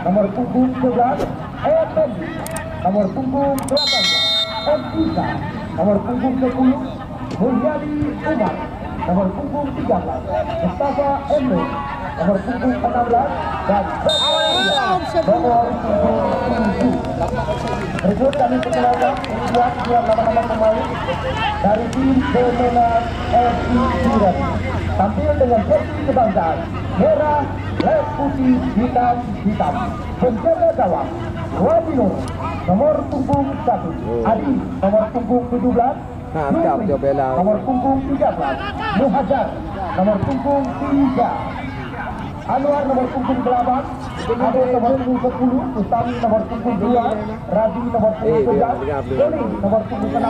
nomor punggung 11 Effendi, nomor punggung 18 Eka, nomor punggung 10 Mulyadi Umar, nomor punggung 13 Mustafa Emre, nomor punggung 16 dan nomor punggung 7. Berikut kami perkenalkan membuat nama-nama pemain dari tim Kemenang FC Surat. Tampil dengan jersey kebangsaan merah, les putih, hitam, hitam. Penjaga gawang Wadino, nomor punggung 1 Adi, nomor punggung 17 nomor punggung 13 Muhajar, nomor punggung 3 Anwar, nomor punggung 8 Ade, nomor punggung 10 Ustami, nomor punggung 2 Razi, nomor punggung 11 Doni, nomor punggung 16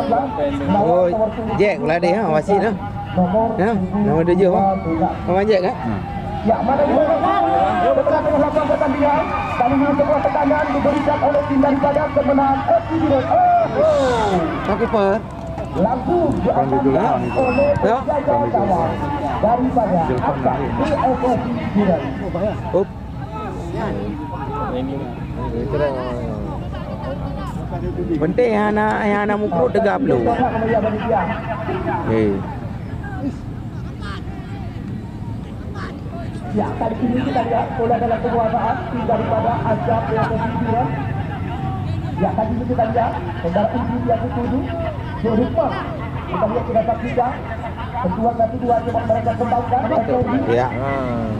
Nawar, nomor punggung 12 Jack lah dia, masih dah. Nomor 7 Nama Jack kan? Ya, mana juga bergerak dengan lapangan pertandingan. Kali ini sebuah tekanan diberikan oleh tim daripada Kemenang FC Surat. Keeper. Langsung diamankan oleh penjaga gawang daripada Akan PSSI Surat. Up. Penting anak mukul tegap dulu. Ya, kali ini kita lihat bola dalam penguasaan tim daripada Azab PSSI Surat. Ya, kali ini kita lihat kendaraan tim yang dituju Jorima. Kita lihat tidak saksikan kedua satu dua coba mereka kembangkan. Ya.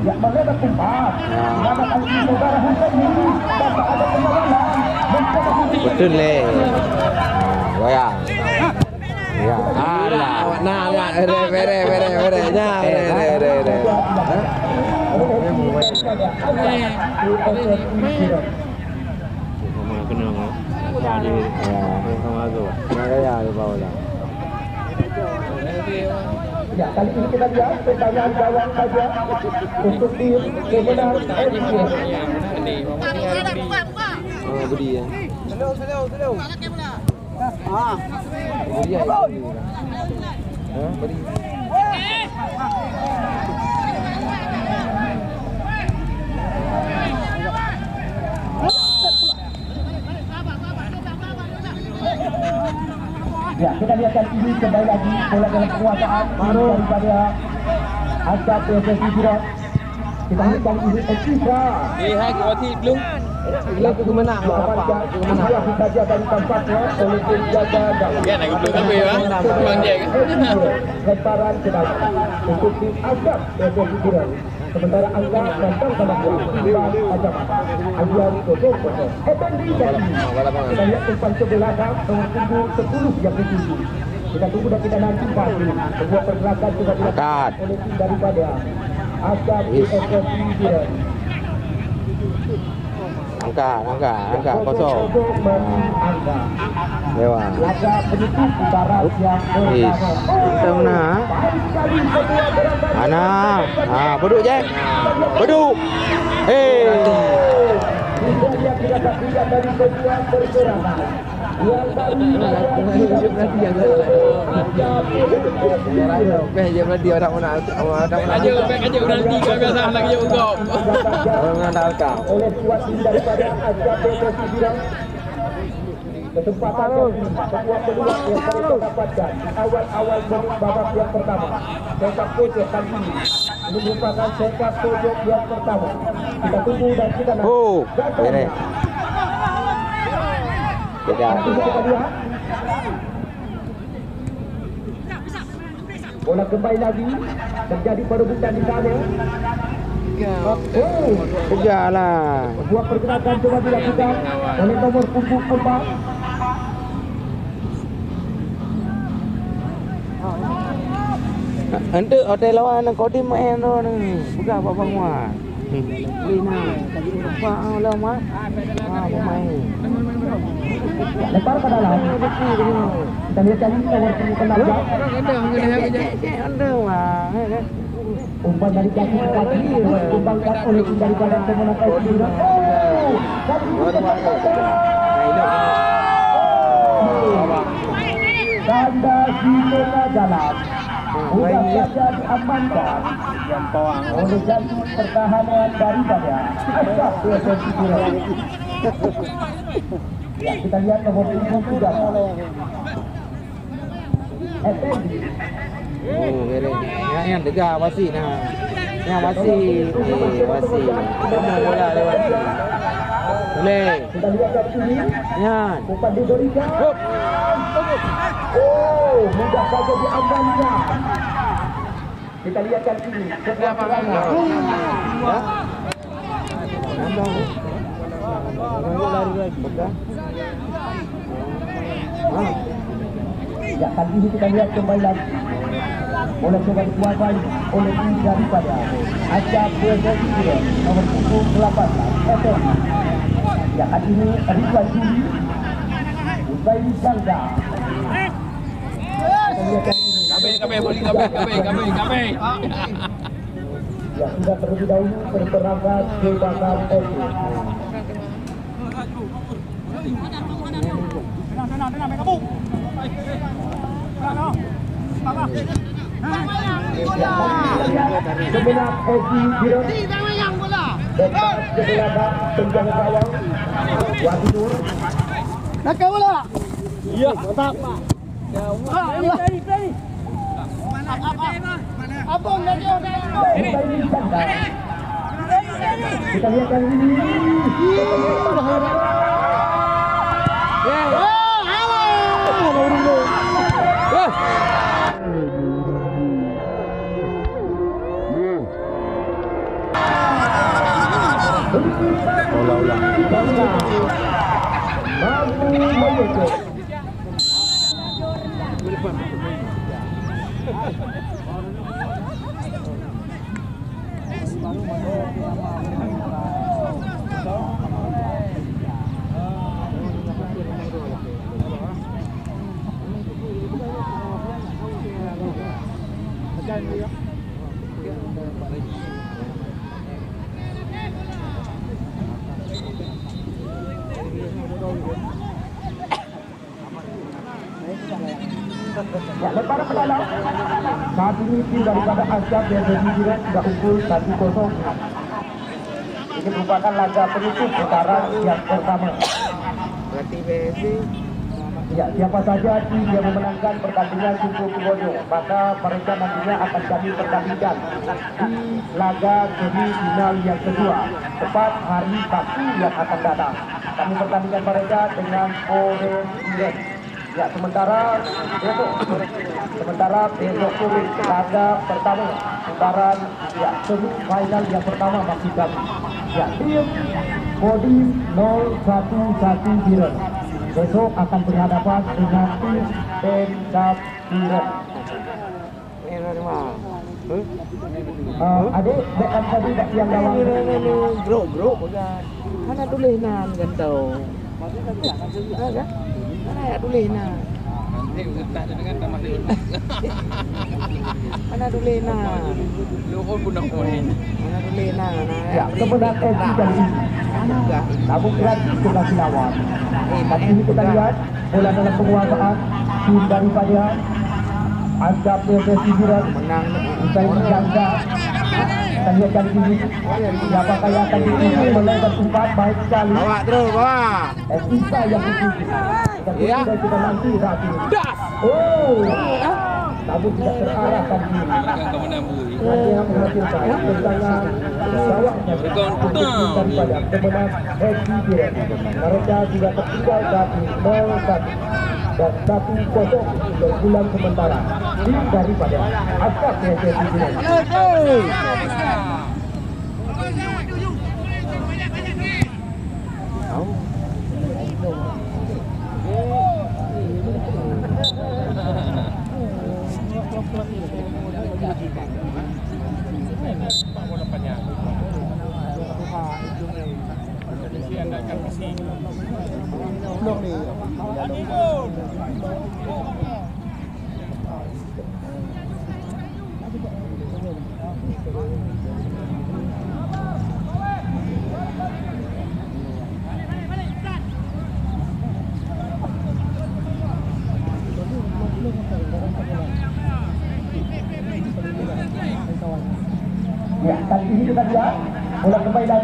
Ya, mereka kumpas. Mana kali ini saudara Husain ini dapat ada penyerangan. Betul le. Goyang. Ya. Alah, nah, bere. Nya, bere. Ya, kali ini kita lihat pertanyaan gawang saja untuk tim Kemenang FC. Budi ya. Slow. Budi ya. Budi. Ya, kita lihat kali ini kembali lagi bola dalam penguasaan daripada Azab PSSI Surat. Kita lihat kali ini Ekisa. Hai ke waktu belum. Bila tu menang apa? Dia saja dari tempatnya oleh penjaga gawang. Ya, nak belum apa ya? Bang dia kan. Lemparan ke dalam untuk tim Azab PSSI Surat. Sementara Angga datang sama dia. Bang Azab. Ajuan kosong. Effendi kali ini. Kita lihat umpan ke belakang nomor punggung 10 yang dituju. Kita tunggu dan kita nanti pasti sebuah pergerakan juga dilakukan oleh tim daripada Azab PSSI Surat. Angka kosong. Lewat. Laga penutup barat yang pertama. Kita menang. Ana. Beduk je. Beduk. Yang tidak dari sebuah pergerakan. Yang tadi Dia berarti orang mana Aja nanti kau biasa nak kerja ungkap. orang dah oleh kuat tim daripada Azab PSSI Surat. Kesempatan sebuah peluang yang mereka dapatkan di awal-awal babak yang pertama. Sekap pojok kali ini merupakan sekap pojok yang pertama. Kita tunggu dan kita nanti. Ini. Kita lihat. Bola kembali lagi terjadi perebutan di sana. Kejarlah. Sebuah pergerakan coba dilakukan oleh nomor punggung 4. Ente hotel lawan kau di main tu ni. Bukan apa banguan. Lina, tadi lupa lama. Pemain. Lempar ke dalam. Kita lihat kali ini nomor punggung 16. Ada lah. Umpan dari kaki kaki dikembangkan oleh tim daripada Kemenang FC Surat. Tanda di tengah jalan Mudah saja diamankan oleh janji pertahanan daripada Ashraf PSSI Biren. Ya, kita lihat nomor punggung 3. Effendi. Oh, keren. Yang dekat Wasi nah. Yang Wasi, Wasi. Kamu bola lewat sini. Boleh. Kita lihat dari sini. Yan. Umpan diberikan. Oh, mudah saja diamankan. Kita lihat dari sini. Setelah serangan. Ya. Nambah. Lari lagi, betul. Ya, kali ini kita lihat kembali lagi. Bola coba dikuasai oleh tim daripada Ashraf PSSI Biren nomor punggung 18 Effendi. Ya, kali ini Ridwan Juli Usai Jangga. Kita lihat kali ini. Kabeh boleh kabeh. Ya, sudah terlebih dahulu berberangkat ke belakang FC. Sebelah FC Biren dekat sebelah penjaga gawang Wati Nur. Nakal bola. Iya, mantap. Abang dah dia. Usai Jangga. Kita lihat kali ini. Mampu menyusul. Ya, lemparan ke dalam. Saat ini tim daripada Ashraf PSSI Biren sudah unggul 1-0. Ini merupakan laga penutup putaran yang pertama. Berarti PSSI. Ya, siapa saja tim yang memenangkan pertandingan Super Kuboyo, maka mereka nantinya akan kami pertandingkan di laga semifinal yang kedua, tepat hari Sabtu yang akan datang. Kami pertandingan mereka dengan Orange Biren. Ya, sementara besok sore laga pertama putaran ya semifinal yang pertama maksud kami. Ya, tim Kodim 011 Biren besok akan berhadapan dengan tim Pemkab Biren. Adik, backup tadi yang gawang Bro, bukan. Mana tulisan gantau. Kan? Mana ya tulisan? Nanti utak dengan tambah leh. Mana tulisan? Luhur pun nak main. Mana tulisan? ya kemenang FC kali ini. Namun gratis kembali lawan. Kali ini kita lihat bola dalam penguasaan tim daripada Ashraf PSSI Biren Menang. Usai Jangga. Kita lihat kali ini siapakah yang akan dipilih melakukan umpan baik sekali. Bawa terus, bawa. Evita yang dipilih. Kita Ya. sudah kita nanti saat ini. Das. Oh, namun tidak terarah kali ini. Bukan kau menang bui. Hanya menghasilkan tendangan bawahnya untuk tim daripada kemenang FC Biren. Mereka juga tertinggal saat ini 0-1 dan 1-0 berbulan sementara tim daripada Ashraf PSSI Biren.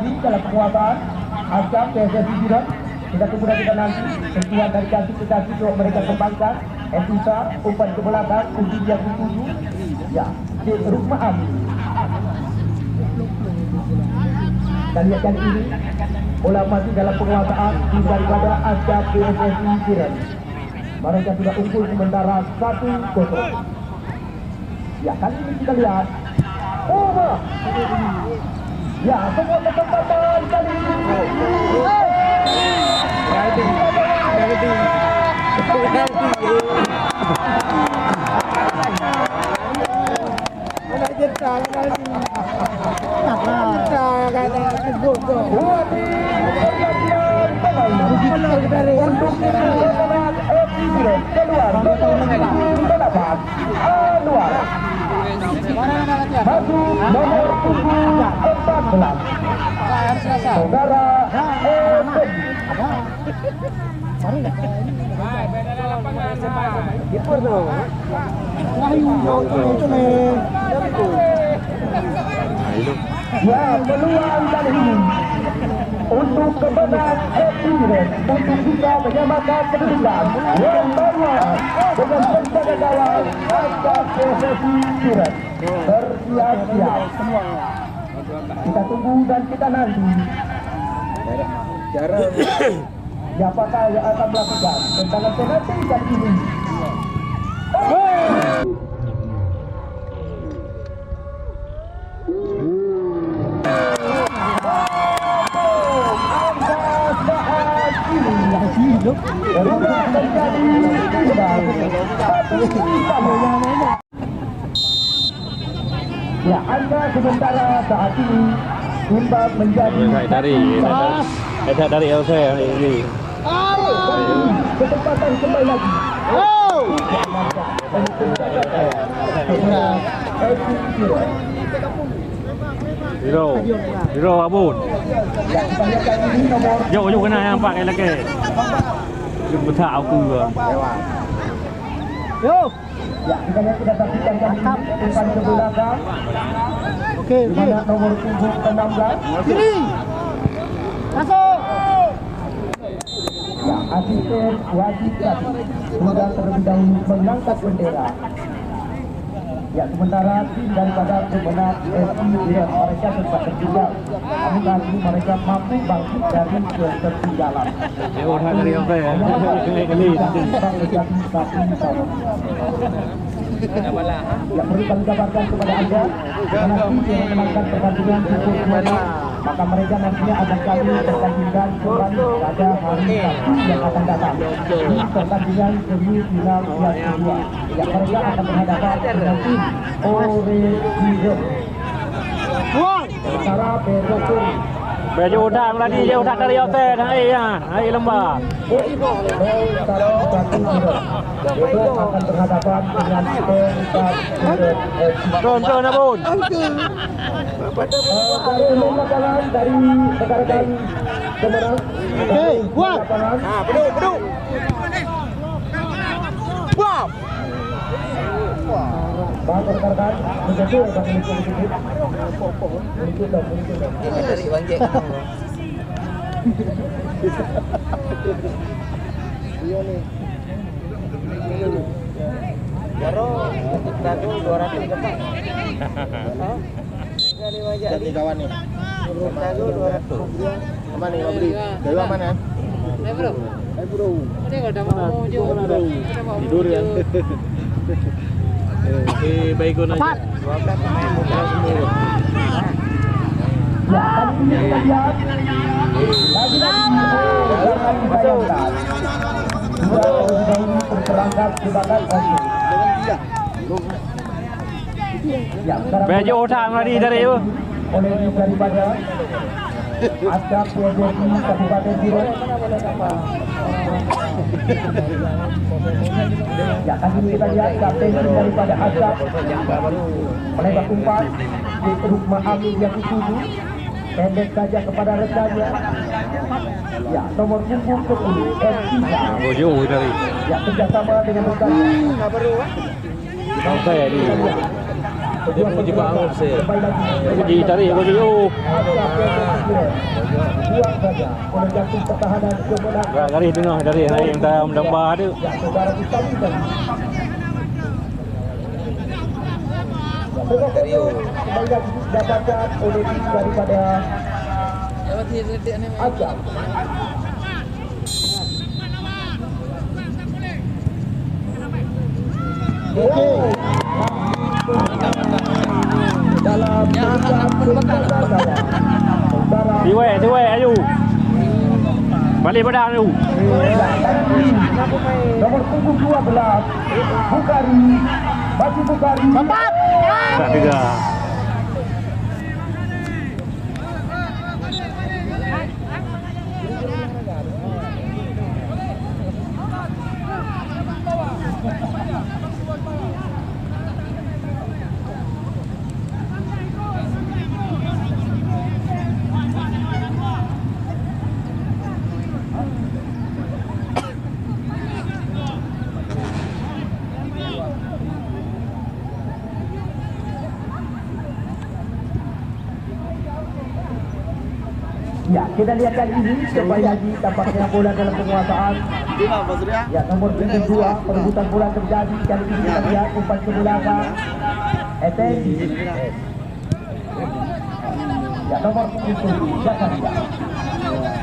kembali dalam penguasaan Asam PSSI Jiran. Kita tunggu kita nanti sentuhan dari kaki ke kaki untuk mereka kembangkan. Etisa umpan ke belakang uji yang dituju. Ya, di Rukma Ami. Kita lihat kali ini bola masih dalam penguasaan daripada Asam PSSI Jiran. Mereka sudah unggul sementara 1-0. Ya, kali ini kita lihat. Oh, ya, semua kesempatan kali ini. Masuk nomor 14 saudara ya, peluang kali ini untuk kemenangan Epires untuk bisa menyamakan kedudukan yang bawah dengan penjaga gawang Asam PSSI Jiran. Bersiap-siap. Kita tunggu dan kita nanti siapakah yang akan melakukan tendangan penalti kali ini. Ya, angka sementara saat ini imbang menjadi dari LC ini. Kesempatan kembali lagi. Hero Abun. Yo cái này em pakai lagi. Jumpa tahu aku. Yo. Ya, kita lihat sudah saksikan kali ini umpan ke belakang. Oke. Mana nomor punggung 16. Kiri. Masuk. Ya, asisten wajib tadi sudah terlebih dahulu mengangkat bendera. Ya, sementara tim daripada pemenang SI Jiran mereka sempat tertinggal. Namun kali ini mereka mampu bangkit dari ketertinggalan. Dari apa ya? Ya, perlu kami kabarkan kepada Anda, karena tim yang memenangkan pertandingan pukul 2, maka mereka nantinya akan kami pertandingan kembali pada hari Sabtu yang akan datang di pertandingan semifinal yang kedua. Ya, mereka akan berhadapan dengan tim Oregiro. Sementara Berokun Baju udah tadi dia udah dari hotel hai lembah. itu akan berhadapan dengan Contoh Abun. dari rekan-rekan pemenang. Oke, buat. Beduk. Wow. Bang rekan-rekan, begitu Bang Dari Bang Jack. Iya nih. Jaro, Dago 200 depan. Dari wajah Jadi kawan nih. Dago 200. Aman nih, mau beli. Dewa mana? Bro. Bro. Ini udah mau Tidur ya. Baikun aja. 12 pemain muda semua. Ya, kali ini kita lihat jangan dibayangkan dua orang ini terperangkap jebakan Oke. Ya, sekarang Baju utang lagi dari itu. oleh daripada Asam PSSI Kabupaten Jiran. Ya, kali ini kita lihat kapten daripada Asam menembak umpan di Rukma Ami yang dituju pendek saja kepada rekannya. Ya, nomor punggung 10 Epika. Bojo dari. Ya, kerjasama dengan rekannya. Tahu saya di. Dia puji Pak Amir sih. Puji tarik, puji. Oh. Buang saja oleh jantung pertahanan kemenangan. Garis tengah dari naik dalam lembar tu. Ya, saudara Ustaz tadi. Kembali lagi didapatkan oleh tim daripada Ajam. Oke. Dalam Tiwe, ayo. Balik badan tu. Nomor punggung 12 Bukari, Baju Bukari. Cepat. Tak tiga. Ya, kita lihat kali ini kembali lagi tampaknya bola dalam penguasaan. Ya, nomor 2 perebutan bola terjadi kali ini kita lihat umpan ke belakang. Etendi. Ya, nomor 7 Zakaria.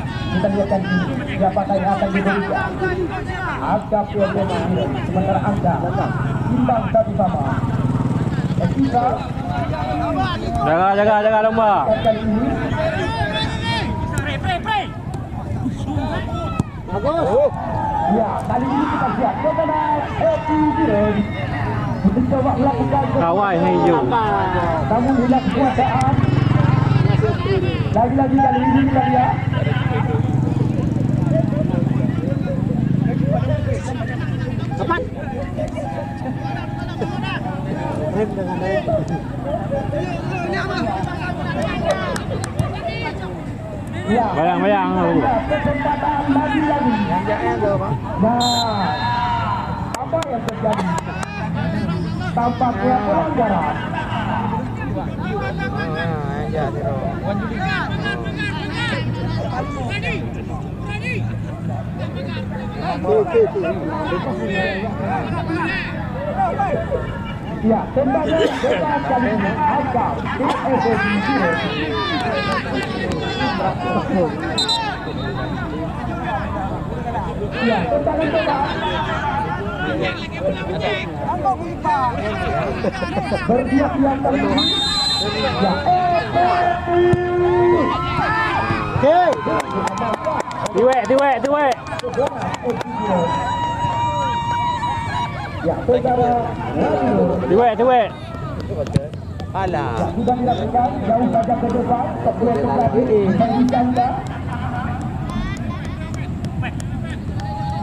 Kita lihat kali ini siapakah yang akan diberikan. Angka PMM sementara angka imbang 1-1. Etika. Jaga lomba. Kali ini bagus. Ya, kali ini kita siap kepada Eti Biren untuk coba melakukan Kawai hijau. namun hilang kekuasaan. Lagi-lagi kali ini kita lihat cepat. Ya, Bayang. kesempatan lagi-lagi. Nah, apa yang terjadi? Tampaknya pelanggaran. Ya, tembakan bebas kali ini angka ya, tembakan bebas bersiap-siap kali ini. Ya, Tiwe. ya, saudara Tiwe. Alah. ya, sudah dilakukan jauh saja ke depan sebelum terjadi berbicara.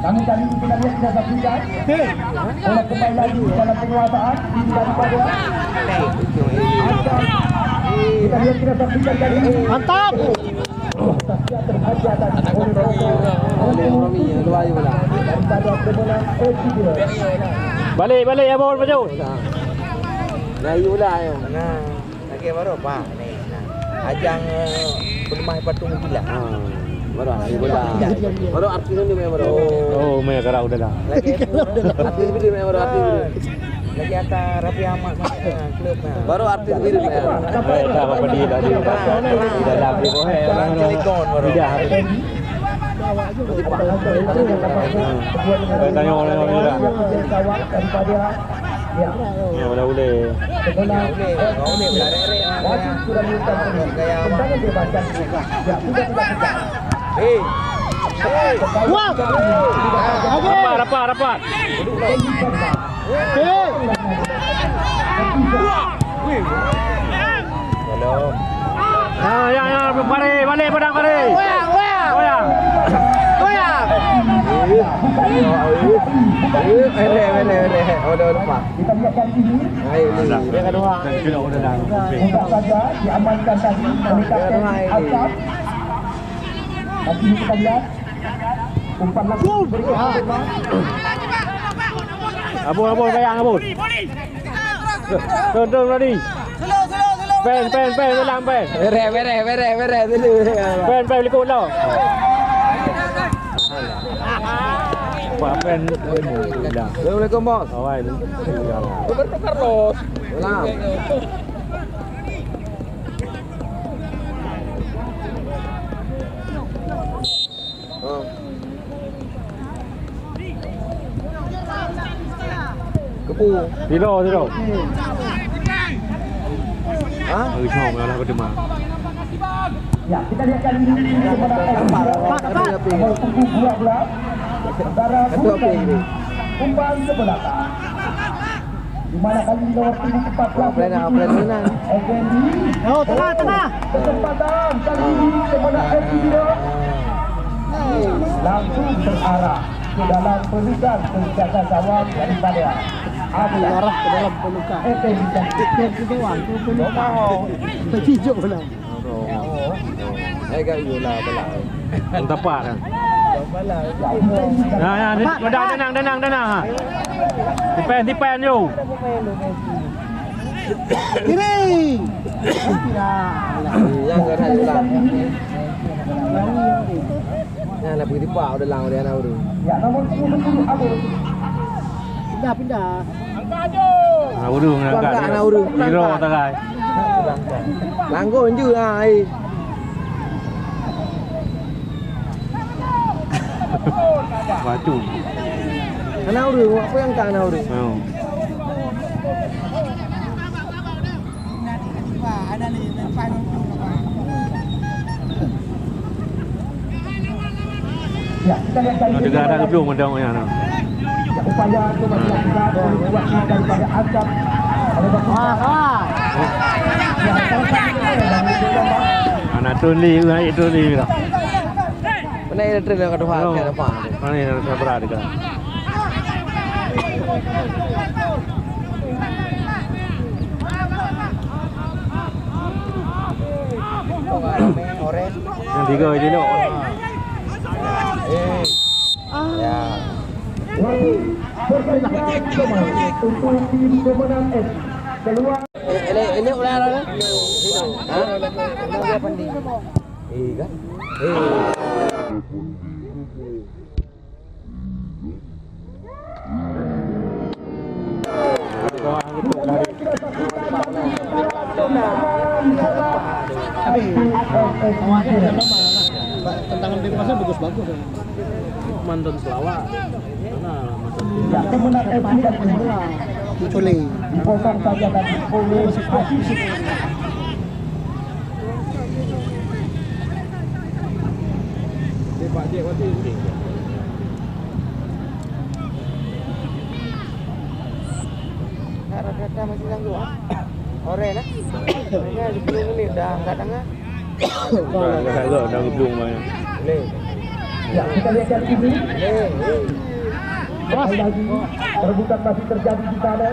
Namun kali ini kita lihat sudah saksikan oleh kembali lagi dalam penguasaan ini daripada Ajam. Kita lihat kita saksikan kali ini. Mantap. Saksikan terhaji atas daripada kemenang Eti Biren. Balik abon baju. Layu lah ayo. Nah, lagi baru apa? Ni. Ajang penemah patung gila. Baru lagi bola. Baru artis ni baru. Oh, mai karau dah. Lagi artis video baru artis. Lagi atas Rafi Ahmad klub. Baru artis video. Tak apa dia dah di dalam dia orang baru. Tidak. Tanya orang ni dah. Daripada ya, boleh. Boleh wajib sudah diucap tendangan bebas juga. Ya, sudah dilakukan. Wah. Rapat. Belum. Ya, balik padang pare. Goyang. Udah lupa. Kita lihat kali ini Dia kedua. Sudah. mudah saja diamankan tadi oleh Kapten Ajam. Nanti kita lihat umpan langsung berikutnya. Abon bayang abon. Turun tadi. Pen ulang pen. Beres dulu. Pen balik ulang. Pak pen ulang. Assalamualaikum bos. Awal. Roberto Carlos. Salam. Kepu. Tiro. Hah? Chong lah pada mah. Ya, kita lihat kali ini kepada nomor punggung 12 saudara Budi kembali ke belakang. Di mana kali ini nomor punggung 14 Effendi. Oh, tengah. Kesempatan kali ini kepada Effendi langsung terarah ke dalam pelukan penjaga gawang daripada Arah ke dalam pelukan. Effendi dan Ke dewan tu pelukan. Tercijuk pula. Saya kat Yola pula. Tepat kan. Tenang ha. Tipen yo. Kiri. Yang kena Yola. Nah, nak pergi tipak udah lang dia nak urus. ya nomor 10 Abul. Pindah. Urung nak urung. Tiro tagai. Langgon je ai. Batu. Ana urung, apa yang tak ana urung? Oh. Ya, kita lihat kali ini Negara ada belum ada yang ya, upaya coba dilakukan oleh kuatnya daripada Azam. anak tuli naik tuli lah. Mana ada trailer kat depan kat depan. Mana yang saya berada kan. Oren. Yang 3 je dok. Ya. Untuk tim pemenang S keluar. Ini ulah lah. Ha? Dia pandai. Kan? Tentangan bebasnya bagus-bagus. Mantan selawat. Mana mantan. Ya, pemenang S tidak semula. Culi. Dipotong saja tadi oleh Hafiz. Pak dia waktu ini. Kata masih tangguh ah. Oren ah. Mereka di belum ni dah angkat tangan. Dah belum banyak. Boleh. Ya, kita lihat kali ini. Sekali lagi perebutan masih terjadi di sana.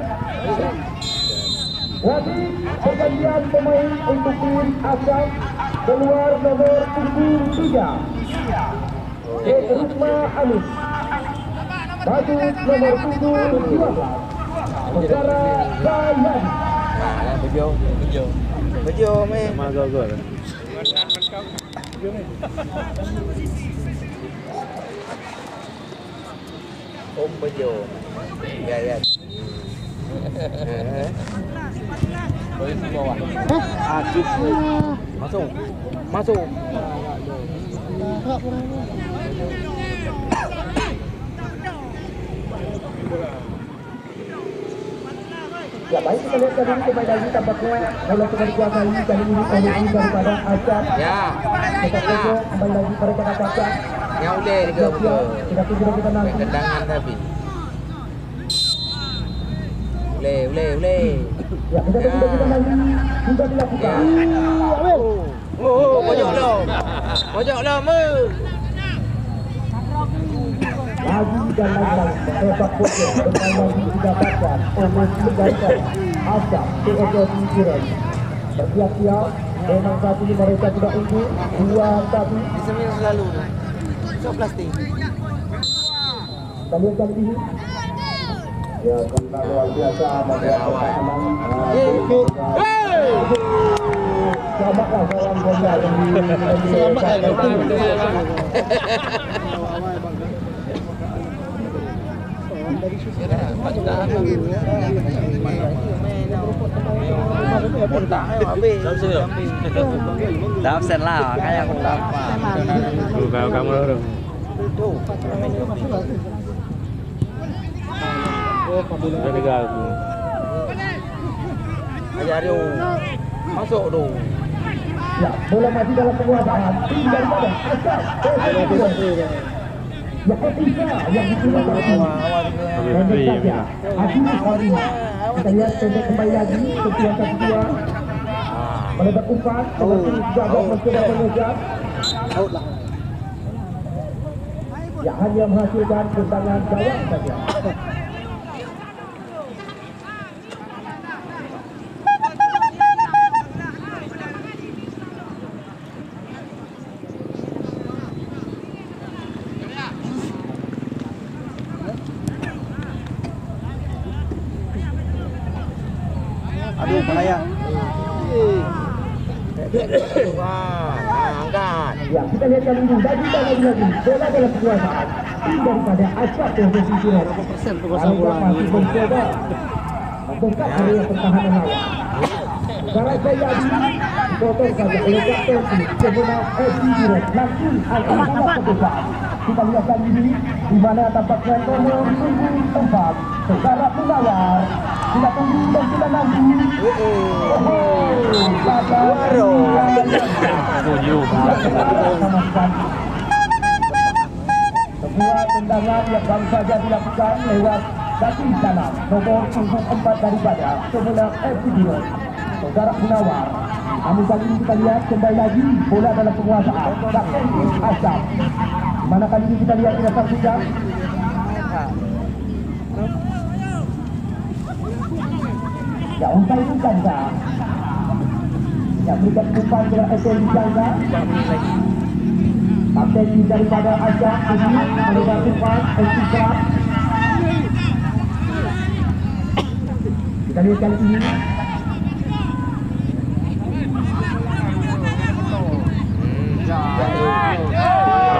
Wasit pergantian pemain untuk tim Azam keluar nomor punggung 3 Rukma Anis. Baju nomor punggung 12 saudara Zayadi. Nah, bejo meh. Sama gol. Om bejo. Ya. Boleh bawah. Akif. Masuk. Ya, baik, kita lihat kali ini pemain lagi tampaknya bola coba dikuasai kali ini oleh tim daripada Azam. Ya. Kita tunggu kembali lagi mereka katakan. Yang boleh dia betul. Kita tunggu kita nanti. Tendangan tapi. Boleh. Ya, kita tunggu kita nanti sudah dilakukan. Pojok lo mu. Lagi dan lagi sepak bola bermain lagi didapatkan oleh Megasa Azam PSS Jiran. Bersiap-siap memang saat ini mereka sudah unggul 2-1. Disemil selalu. So plastik. Kita lihat kali ini. Ya, kontak luar biasa pada pertandingan. selamatlah seorang bola Dah absen lah, makanya aku tak apa. Kamu dulu. Ada gagu. Ajar dia. Masuk tu. ya, bola masih dalam penguasaan tim daripada Asap ya, Etika yang digunakan pendek saja Haji Fatima. Kita lihat pendek kembali lagi sentuhan kedua melebar umpan seperti jago mencoba mengejar ya, hanya menghasilkan tendangan gawang saja. Aduh, bahaya. Angkat. Ya, kita lihat kali ini lagi bola dalam penguasaan tim daripada Asap yang bersinar. Kalau masih mencoba membongkar area pertahanan lawan. Cara saya dipotong saja oleh kapten sebenar Edi Direk. Langsung akan sangat besar. Kita lihat kali ini di mana tampaknya nomor 4 secara penawar. Kita tunggu dan kita nanti. Sebuah tendangan yang baru saja dilakukan lewat kaki kanan nomor 4 daripada sebenar FCD Saudara Punawar. Namun kali ini kita lihat kembali lagi bola dalam penguasaan Kapten Asap. Mana kali ini kita lihat kita saksikan. Ya, umpan itu ganda. Ya, berikan umpan ke SL ganda. Kapten daripada Asap ini melebar umpan Etika. Kita lihat kali ini.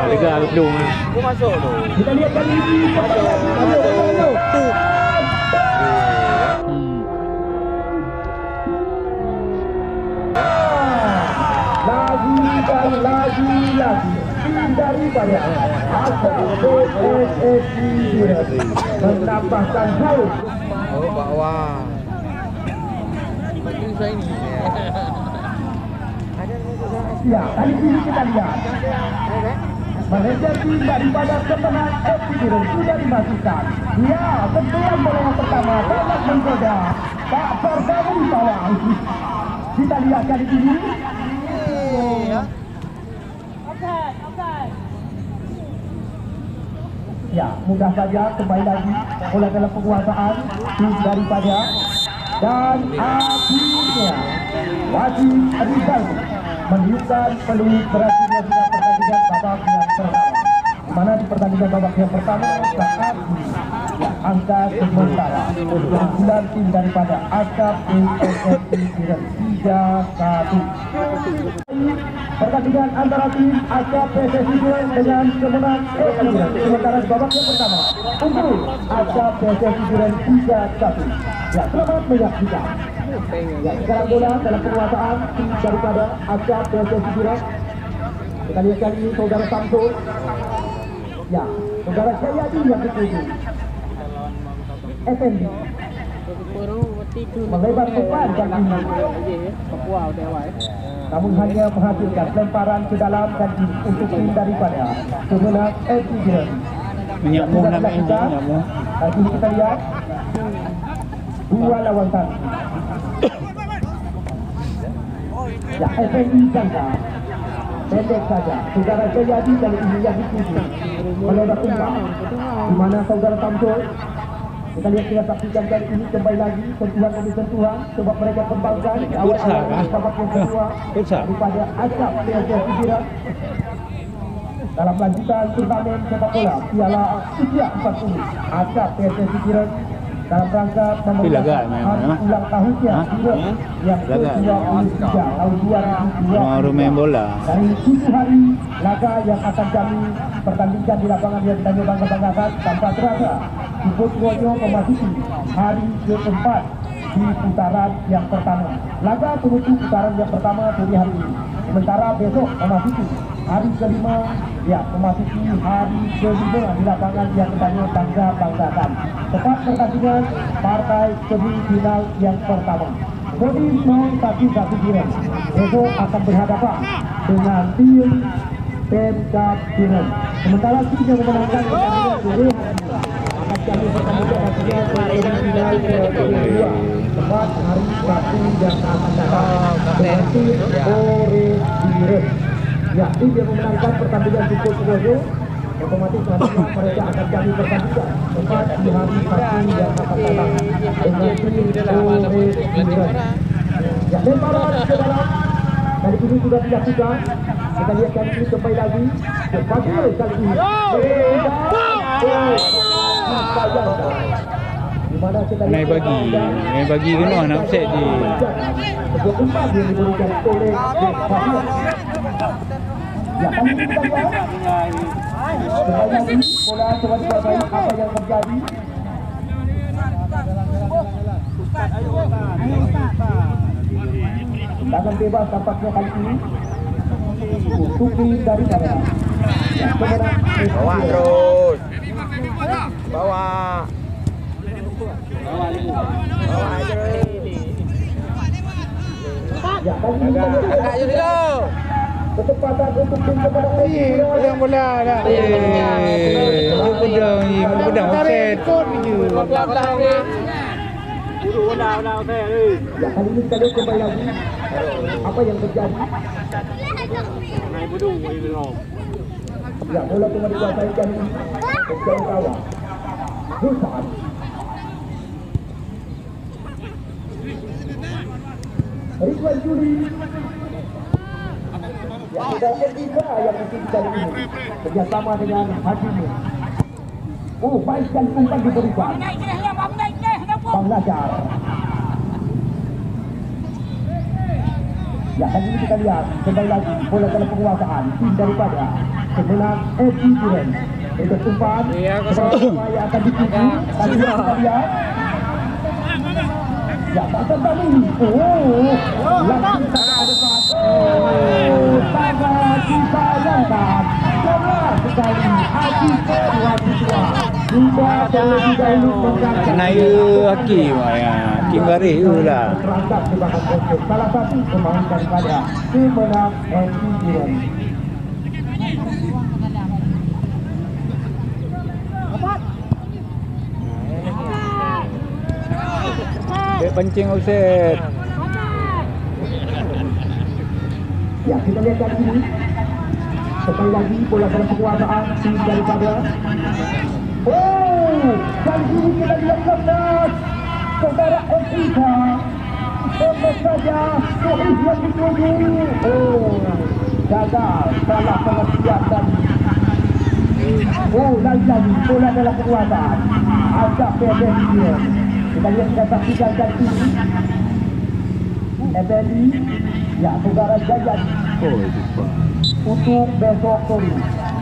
Liga belum. Aku masuk tu. Kita lihat kali ini. Masuk. Lagi tim daripada Asap PSSI menambahkan gol. Oh, bawah. Ya, kali ini kita lihat manajer tim daripada kemenangan FCD sudah dimasukkan. Ya, sentuhan bola yang pertama sangat menggoda. Tak tergabung di bawah. Kita lihat kali ini. Ya, mudah saja kembali lagi bola dalam penguasaan tim daripada dan akhirnya Wajib Rizal meniupkan peluit berakhirnya sudah pertandingan babak yang pertama. Di mana di pertandingan babak yang pertama saat ya, angka sementara keunggulan tim daripada Asap PSSI dengan 3-1. Pertandingan antara tim Asap PSSI dengan kemenangan sementara di babak yang pertama unggul Asap PSSI dengan 3-1. Ya, selamat menyaksikan. Ya, sekarang bola dalam penguasaan tim daripada Asap PSSI Direk. Kita lihat kali ini saudara Samsul. Ya, saudara Jayadi yang dituju. FNB melebar umpan kali ini. Namun hanya menghasilkan lemparan ke dalam kaki untuk tim daripada kemenang FC Direk. Menyambung nama ini. Kali ini kita lihat 2 lawan 1. Ya, FNB jangka pendek saja. Saudara Jayadi kali ini yang dituju melebar umpan. Di mana saudara Samsul. Kita lihat kita saksikan kali ini kembali lagi sentuhan demi sentuhan sebab mereka kembangkan awal-awal babak yang kedua daripada Asap PSSI Direk dalam lanjutan turnamen sepak bola Piala Usia 40 Asap PSSI Direk dalam rangka lagak main hari mana? ulang tahunnya yang Lagak. ke-23 tahun 2020. Baru main bola. Dari 7 hari laga yang akan kami pertandingkan di lapangan yang kami bangga-banggakan, tanpa terasa Jiput Wonyo memasuki hari keempat di putaran yang pertama. Laga penutup putaran yang pertama sore hari ini. Sementara besok memasuki hari kelima, ya memasuki hari kelima di lapangan yang kami bangga-banggakan. Tepat pertandingan partai semifinal yang pertama. Kodim 01 Biren besok akan berhadapan dengan tim Pemkab Biren. Sementara tim yang memenangkan pertandingan sore hari ini akan kami pertandingkan hasilnya semifinal kedua. Tepat hari Sabtu yang akan datang dengan tim Ore Biren. Ya, tim yang memenangkan pertandingan Jiput Wonyo otomatis nantinya mereka akan kami pertandingkan tepat di hari Sabtu yang akan datang dengan tim Ore Biren. Ya, lemparan ke dalam kali ini sudah dilakukan. Kita lihat kali ini kembali lagi Fadil kali ini. Naik bagi kena nak set je. Sebuah umpan yang diberikan oleh Fadil. Ya, kali ini kita lihat kembali lagi bola coba dikuasai apa yang terjadi. Tangan bebas tampaknya kali ini untuk dari sana. Bawa terus. Bawa. Bawa terus. Ya, kali ini Agak je dulu. ketepatan untuk tim kepada Pedang bola dah. Pedang offset kot je. Ya, kali ini kita lihat kembali lagi apa yang terjadi. Ya, bola cuma dikuasai kali ini sejauh kawan. Husan. Ridwan Juli. Ya, dan Edisa yang mungkin kali ini kerjasama dengan Hajimi. Baik sekali umpan diberikan. Bang Najar. Ya, kali ini kita lihat kembali lagi bola dalam penguasaan tim daripada sebelah FC Biren. Itu umpan yang akan dituju. Kali ini kita lihat. Ya, tak tertali. Langsung sangat dekat. Sangat disayangkan. Keras sekali. Haji kedua-dua. Sudah terlebih dahulu mengangkat. Naik Hakim. Hakim Baris tu lah. Terangkat di belakang poster. Salah satu pemain daripada tim menang FC Biren. Dia pancing offset. Ya, kita lihat kali ini sekali lagi bola dalam penguasaan tim daripada kali ini kita lihat cerdas saudara Edisa. Tentu saja Sohib yang dituju. Gagal, salah pengertian dan lagi bola dalam penguasaan agak pendek dia. Kita lihat kita saksikan kali ini FNI, ya, saudara Jayat untuk besok sore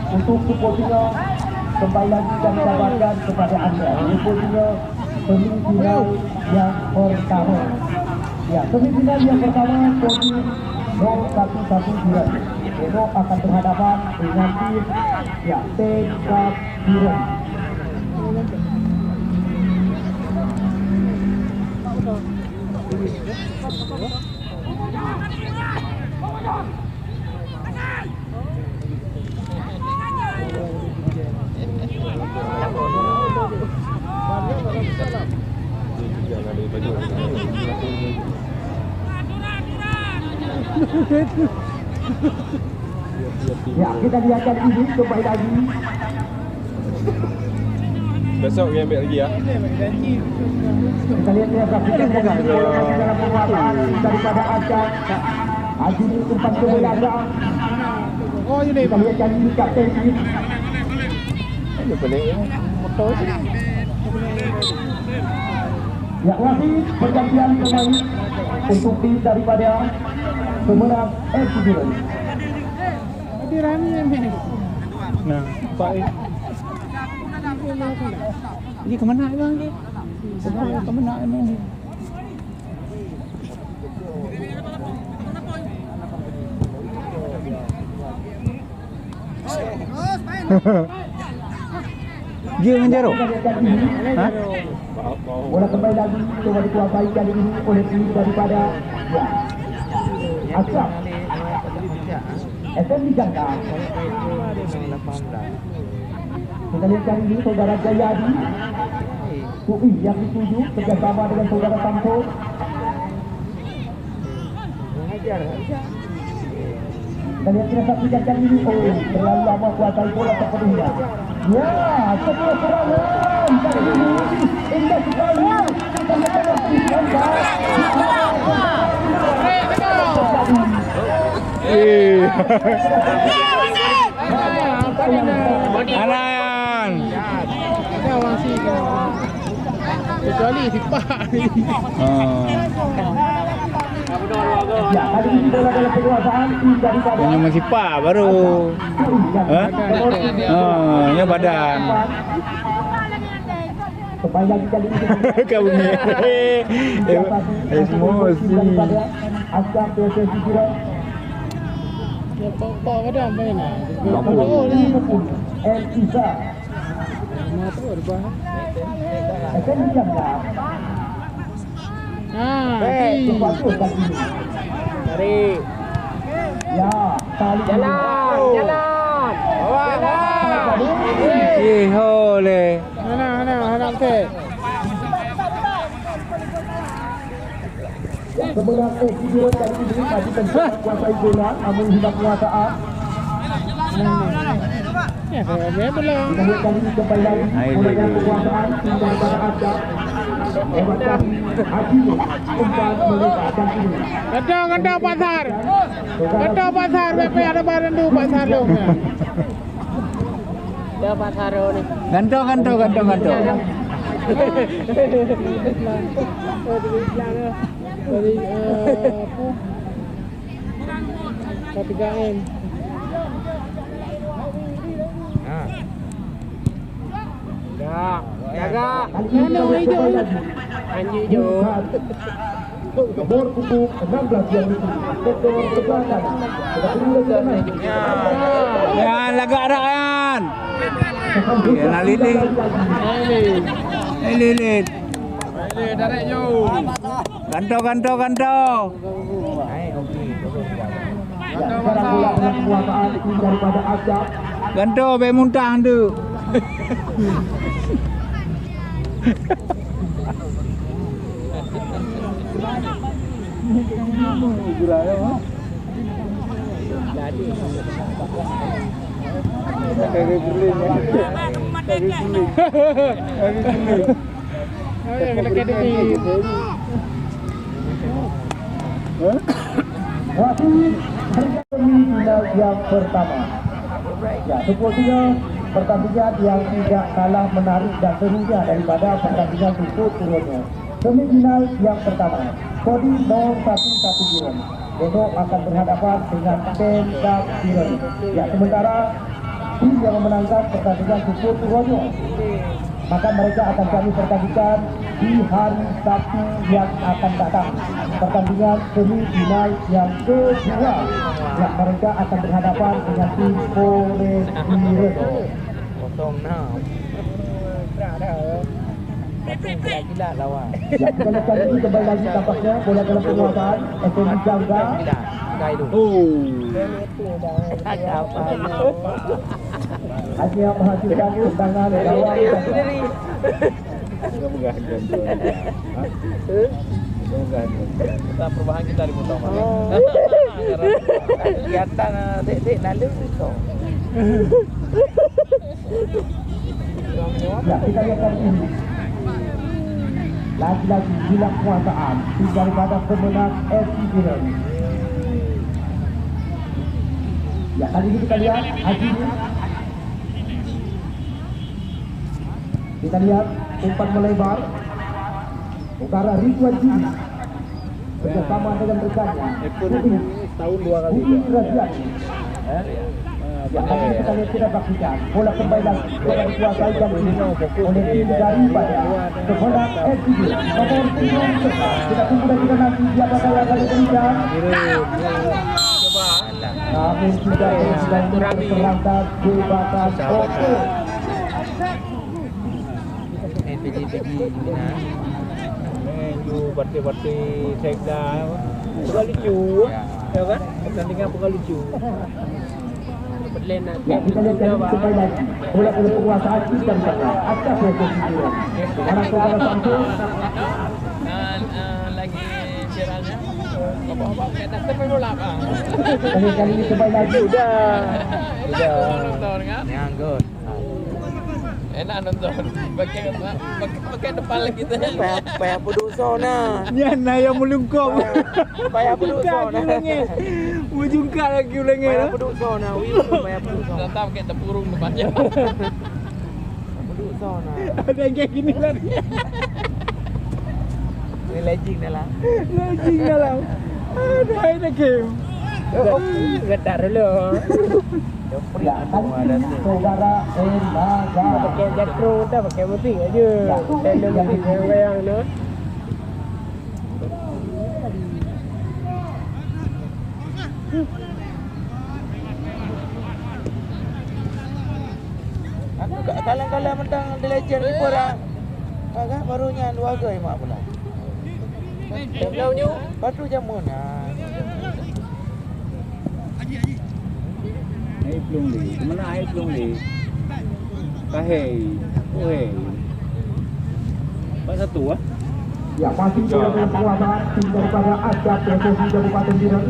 untuk supportinya kembali lagi kami kabarkan kepada anda supportinya semifinal yang pertama. Ya, semifinal yang pertama Kodim 01 Biren besok akan berhadapan dengan tim ya Pemkab Biren. Ya, kita lihat kali ini kembali lagi. Besok dia ambil lagi ya. Kita lihat dia saksikan dalam penguasaan daripada Acak. Haji ini umpan ke belakang. Kita lihat kali ini kapten tim. Dia pelik motor je. Ya, wasit pergantian pemain untuk tim daripada pemenang FC Biren. Ada Rani ni. Nah, Pak. Ini kemana bang? Kemana ni? Dia dengan Jaro? Ha? Bola kembali lagi coba dikuasai kali ini oleh tim daripada Ashraf. SMB Jangka. Kita lihat kali ini saudara Jayadi UI yang dituju kerjasama dengan saudara Samsul. Kita lihat kita saksikan kali ini terlalu lama kuasai bola sepenuhnya. Ya, sebuah serangan kali ini indah sekali. Kita Alan. Ada orang sih. Kecuali Sipak ni. Ya, kali ini bola dalam penguasaan tim daripada Punya masih Pak baru. Ya badan. kembali lagi kali ini Kau ni. Emosi. Ashraf PSS Biren. Ya pokok ada main lah. Oh, El Isa. Mata berbah. SMB Jangka. Cepat tu kali ini. Tarik. Ya, kali Jalan. ini. Hole. Mana ke? Sebenarnya FC Biren kali ini masih mencoba kuasai bola namun hilang penguasaan. Ya, saya belum. Kita lihat kali ini kembali lagi bola dalam penguasaan tim daripada Ashraf. Hebat kali Haji umpan meletakkan ini. Gandang pasar. Gandang pasar. BP ada barang tu pasar lu. Dia pasar ni. Ganto. Dari apa? 3M. Jaga. Kali ini kita lihat kembali lagi. Anjing hijau. Bor punggung 16 yang itu. Doktor sebelah kanan. Kita tunggu lagi main. Ya, lagak rakan. Ya, nak lilit. Lilit. Darat jauh. Ganto. Ya, sekarang bola dalam penguasaan tim daripada Ashraf. Ganto be muntah tu. Wasit semifinal yang pertama. Ya, sepertinya pertandingan yang tidak kalah menarik dan serunya daripada pertandingan berikut turunnya. Semifinal yang pertama, Kodi 011 Biren. Besok akan berhadapan dengan Pemkab Biren. Ya, sementara tim yang memenangkan pertandingan berikut turunnya, maka mereka akan kami pertandingkan di hari Sabtu yang akan datang. Pertandingan semifinal yang kedua, yang mereka akan berhadapan dengan tim Forest Biren. 06. Gila lawan. Ya, kita kali ini kembali lagi tampaknya bola dalam penguasaan SMB Jangka. Gai tu. Apa? Hanya menghasilkan tendangan gawang Sendiri. Kita perubahan kita di Mutong. Kegiatan dek lalu tu. Ya, kita lihat kali ini. Lagi-lagi hilang kuasaan tim daripada pemenang FC Biren. Ya, kali ini kita lihat Haji. Kita lihat umpan melebar. Saudara Ridwan Jini bersama dengan rekannya Tahun 2 kali. Budi Radiani. Yang akan kita lihat kita saksikan bola kembali lagi bola dikuasai dan ini oleh tim daripada Sekolah SDG nomor 3. Kita tunggu dan kita nanti siapa yang akan diberikan. Namun sudah terperangkap di batas oke. Parti-parti sekda bukan lucu, ya kan? Pertandingan bukan lucu. Ya, kita lihat kembali lagi bola oleh penguasaan dan bola atas posisi dua. Mana saudara Samsul lagi viralnya apa-apa kayak tak terpelulak kali ini kembali lagi udah nonton kan Nyanggut. enak nonton pakai depan lagi kita Payah puduso na. Yan na yang melungkop. Payah puduso na. Mujungkat lagi ulangnya. Payah puduso na. Payah puduso. tetap pakai tempurung depannya Puduso na. Ada yang kayak gini lagi. Ini legend na lang. Lagi dalam. Ada ini game. Getar dulu. ya kali ini saudara Ernaga Pakai jatro dah pakai meeting aja. Tender meeting yang tu. Kalang-kalang mentang The Legend ni pun dah agak barunya 2 gol mak pula. Jauh nyu Batu jamun ah. Air belum di. Mana air belum di? Kahei. Oi. Pas satu ah. ya masih bola dengan penguasaan tim daripada Ajab PSSI Kabupaten Biren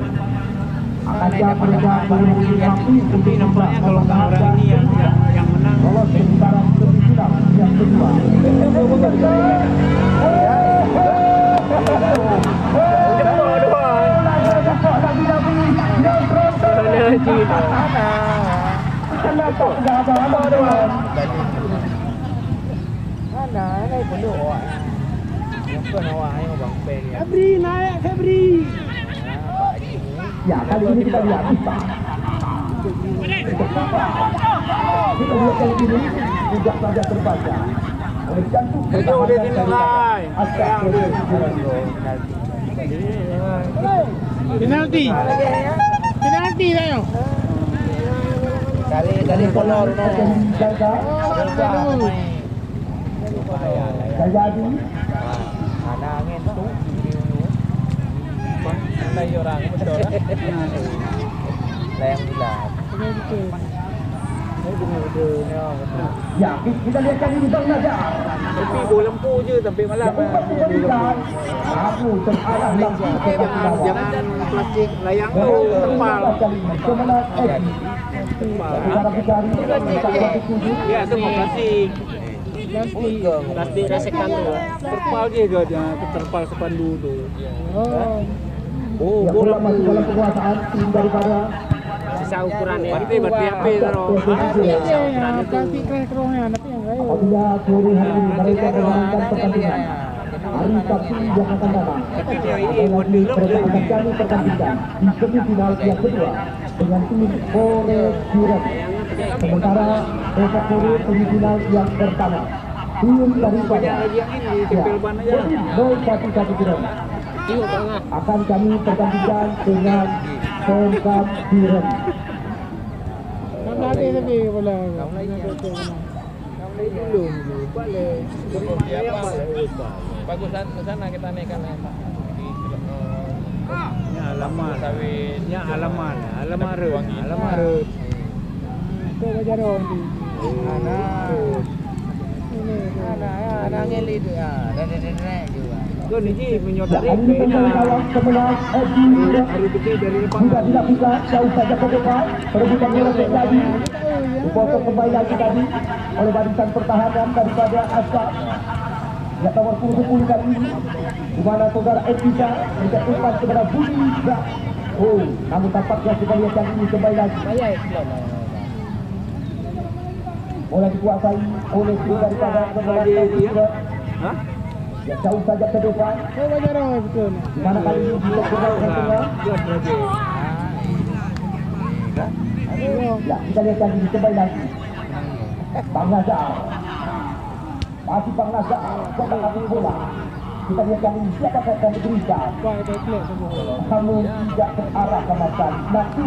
akan siap mereka mengunjungi mampu untuk nampak kalau orang ini yang menang lolos ke putaran semifinal yang kedua. Ana pun doa. Yang pun awak yang bang pen ya. Febri naik Febri. Ya kali ini kita lihat kita lihat kali ini tidak saja terbaca oleh jantung pertahanan dari Ajab Penalti. Penalti tayo. Kali kolor no. jaga jadi Ana angin tu. tayo orang betul Layang bulat. ya kita lihat kali ini Bang Nazar Tapi bola lempu je sampai malam. yang umpat memberikan aku terarah langsung ke bawah. Jangan plastik layang Terpal terpal. kali ini kemenang Edi secara berjari satu tujuh. Ya semua plastik. Plastik. Plastik rasakan tu. Terpal je jangan terpal sepandu tu. Ya, bola masih dalam penguasaan tim daripada Sisa ukuran ni. Berarti apa tu? Kasih kerongnya tapi yang lain. apabila sore hari ini mereka memenangkan pertandingan hari Sabtu yang akan datang akan kami pertandingan di semifinal yang kedua dengan tim Forest Biren. Sementara besok sore semifinal yang pertama tim daripada satu Biren akan kami pertandingan dengan Pemkab Biren. Nanti tapi bola. bagus ke sana kita naikkan Nya alamat. sawit Nya alamat. Alamat Wangi. Alamat. Itu baca dong. Ana angin itu ya. Dan juga. Kau ni je Ya, menyodari hari ini pemenang kemenang Edi hari kecil dari depan. sudah dilakukan jauh saja pokoknya perebutan bola terjadi dipotong kembali lagi tadi oleh barisan pertahanan daripada Asap yang nomor 10 kali ini di mana saudara Edisa tidak umpan kepada Budi Rak. Namun tampaknya kita lihat yang ini kembali lagi bola dikuasai oleh tim daripada kemenang Edisa. Hah? Ya, jauh saja ke depan. Oh, jarang betul. Di mana kali ini bisa kembali ke tengah. Ya, kita lihat kali ini kembali lagi. Bang Nazar. Masih Bang Nazar. Kotak kaki bola. Kita lihat kali ini siapa yang akan diberikan. Namun tidak terarah sama sekali. Nanti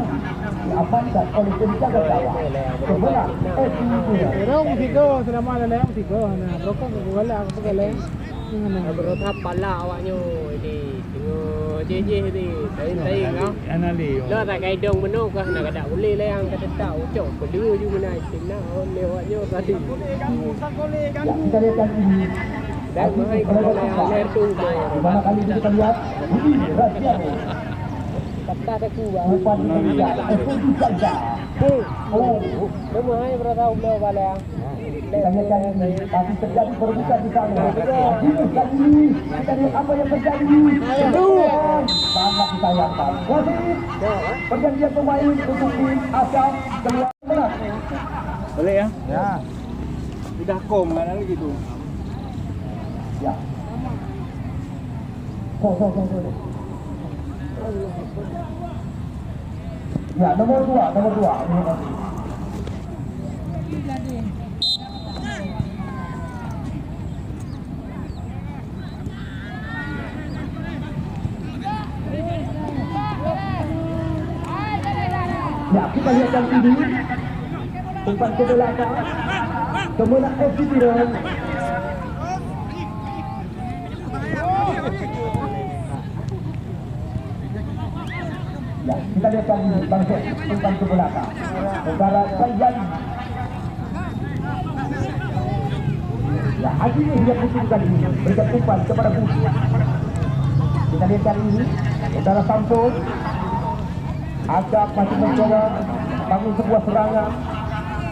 diamankan oleh penjaga gawang. Sebenar Edi Tira. Orang tiga selama ada yang tiga. Nah, rokok wala aku pakai. Berotap pala awaknya di tengok jejeh di tayi kau. Anali. Dah tak kai dong meno kah nak ada boleh lah yang kata tahu cok berdua je mana sini lewatnya tadi. Ya, kita lihat kali ini. Dan mai kalau yang air tu Di mana kali ini kita lihat Budi Rasiano. kata ada kuah. Umpan diberikan. Edi Jangka. Oh, Semua ai beratahu beliau balik. kita lihat kali ini masih terjadi perebutan di sana. Kali ini kita lihat apa yang terjadi. Sangat disayangkan. Wasit perjanjian pemain untuk tim Asam keluar menang. Boleh ya? Ya. Sudah kom kan gitu. Ya. So. Ya, nomor 2. Terima kasih. Ya, kita lihat yang ini. Umpan ke belakang. Kemenang FC Tiran. Ya, kita lihat yang ini. Bang Zek, umpan ke belakang. Saudara Sayani. Ya, akhirnya dia pusing kali ini. Berikan umpan kepada Budi. Kita lihat kali ini. Saudara Samsul. Acap masih mencoba bangun sebuah serangan.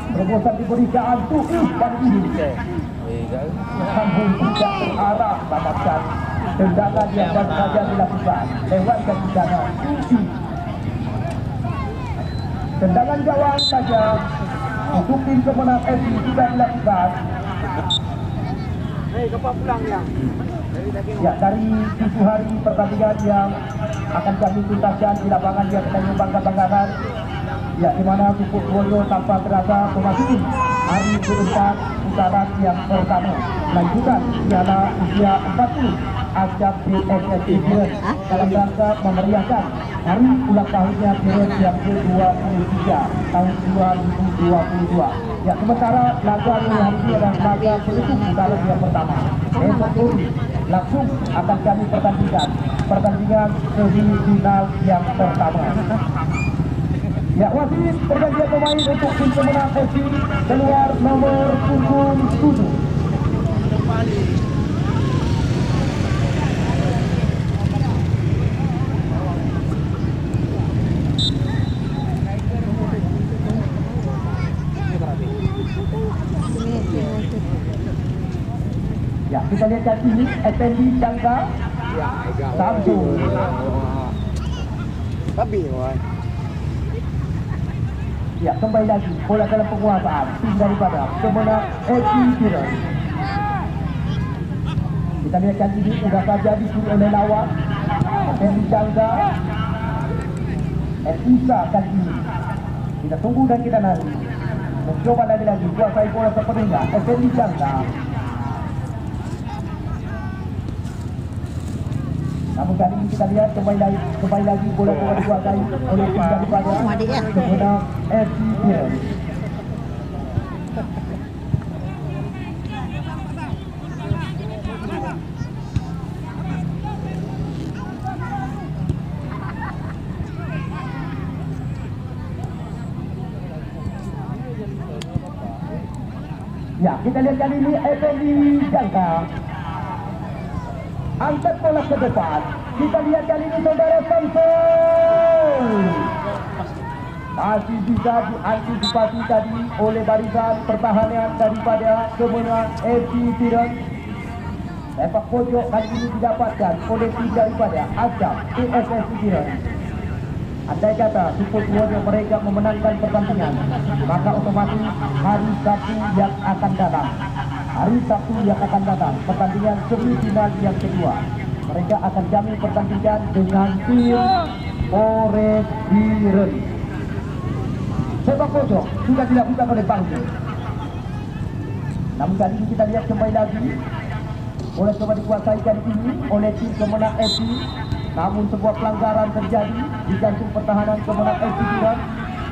Terobosan diberikan untuk umpan ini. Namun tidak terarah dapatkan. Tendangan yang baru saja dilakukan lewat kaki kanan. Tendangan gawang saja untuk tim kemenang FC sudah dilakukan. Kapan pulang ya? Ya, dari 7 hari pertandingan yang akan kami tuntaskan di lapangan yang kita bangga-banggakan. Ya, di mana Pupuk Woyo tanpa terasa memasuki hari keempat putaran yang pertama. Lanjutan piala usia 40 Acap PSSI Tiran dalam rangka memeriahkan hari ulang tahunnya Tiran yang ke-23 tahun 2022. Ya, sementara laga hari ini adalah laga penutup putaran yang pertama. Esok langsung akan kami pertandingan semifinal yang pertama. Ya, wasit pergantian pemain untuk tim pemenang FC keluar nomor punggung 7. Ya, kita lihat kali ini Effendi Jangka. Samsul. Babi oi. Ya, kembali lagi bola dalam penguasaan tim daripada kemenang FC Tiran. Kita lihat kali ini sudah saja disuruh oleh lawan. Effendi Jangka. Isa kali ini. Kita tunggu dan kita nanti. Mencoba lagi kuasai bola sepenuhnya. Effendi Jangka. Namun kali ini kita lihat kembali lagi bola dikuasai oleh tim daripada kemenang FC Tiran. Ya, kita lihat kali ini Effendi Jangka. Angkat bola ke depan. Kita lihat kali ini saudara Samsul. Masih bisa diantisipasi tadi oleh barisan pertahanan daripada kemenang FC Tiran. Sepak pojok kali ini didapatkan oleh tim daripada Acap PSSI Tiran. Andai kata Super Warrior mereka memenangkan pertandingan, maka otomatis hari Sabtu yang akan datang hari Sabtu yang akan datang, pertandingan semifinal yang kedua. Mereka akan jamin pertandingan dengan tim Forest Biren. Sepak pojok sudah dilakukan oleh Bangsa. Namun kali ini kita lihat kembali lagi bola coba dikuasai kali ini oleh tim Kemenang FC. Namun sebuah pelanggaran terjadi di jantung pertahanan Kemenang FC Biren.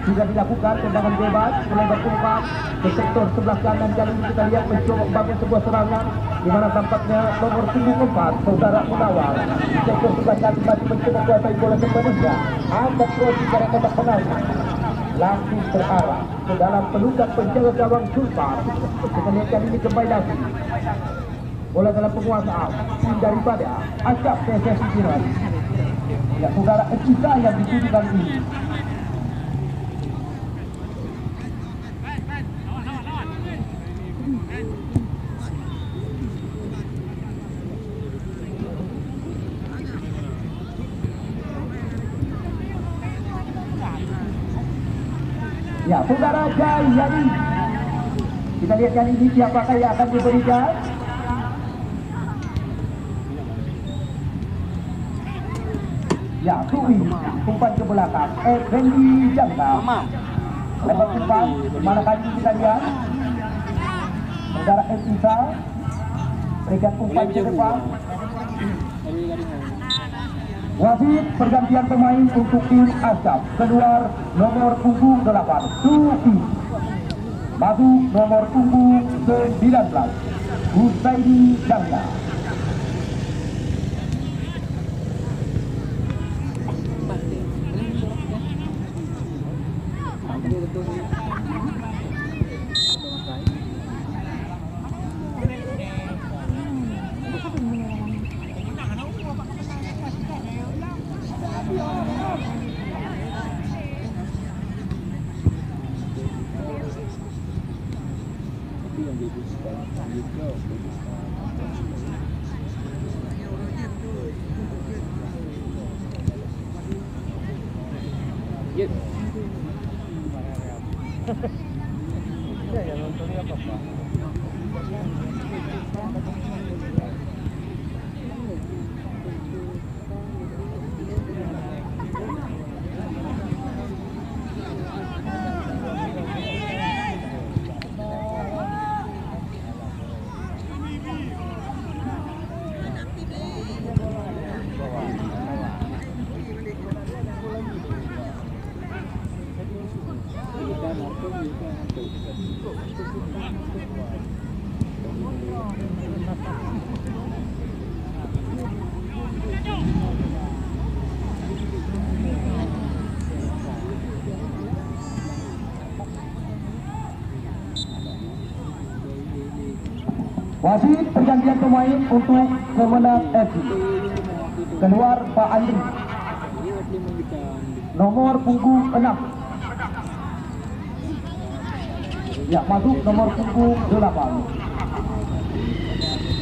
Sudah dilakukan tendangan bebas melebar umpan ke sektor sebelah kanan. Kali ini kita lihat mencoba membangun sebuah serangan di mana tampaknya nomor 4 saudara Munawar di sektor sebelah kanan masih mencoba kuasai bola sepenuhnya. Angkat terus di dalam kotak penalti langsung terarah ke dalam pelukan penjaga gawang Sultan. Kita lihat kali ini kembali lagi bola dalam penguasaan tim daripada Asap PSSI Biren. Ya, saudara Ekisa yang dituju kali ini. Ya, saudara Jayadi. Kita lihat kali ini siapakah yang akan diberikan. Ya, Tui umpan ke belakang. Fendi Jangka. Lepas umpan, mana kali ini kita lihat saudara Ekisa berikan umpan ke depan. Wasit pergantian pemain untuk tim Asap. Keluar nomor punggung 8 Sufi. Masuk nomor punggung 19 Husaini Jangka. Yes. Wasit pergantian pemain untuk Kemenang FC. Keluar Pak Andri. Nomor punggung 6. Ya, masuk nomor punggung 8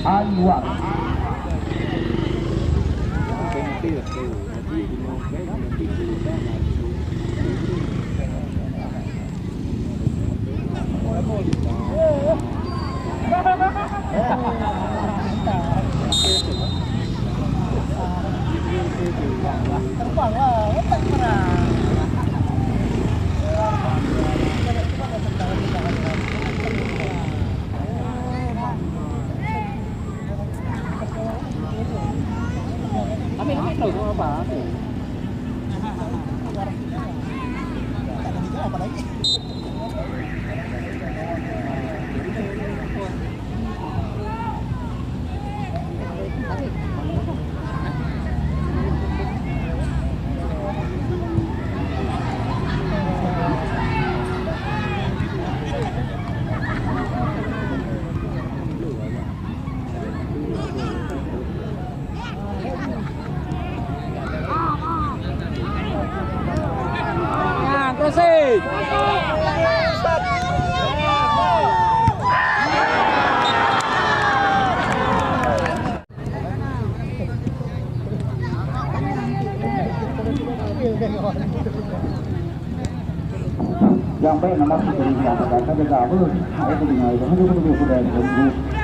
Anwar. sampai nama dari siapa kan ada apa? Saya dengar itu hanya begitu sudah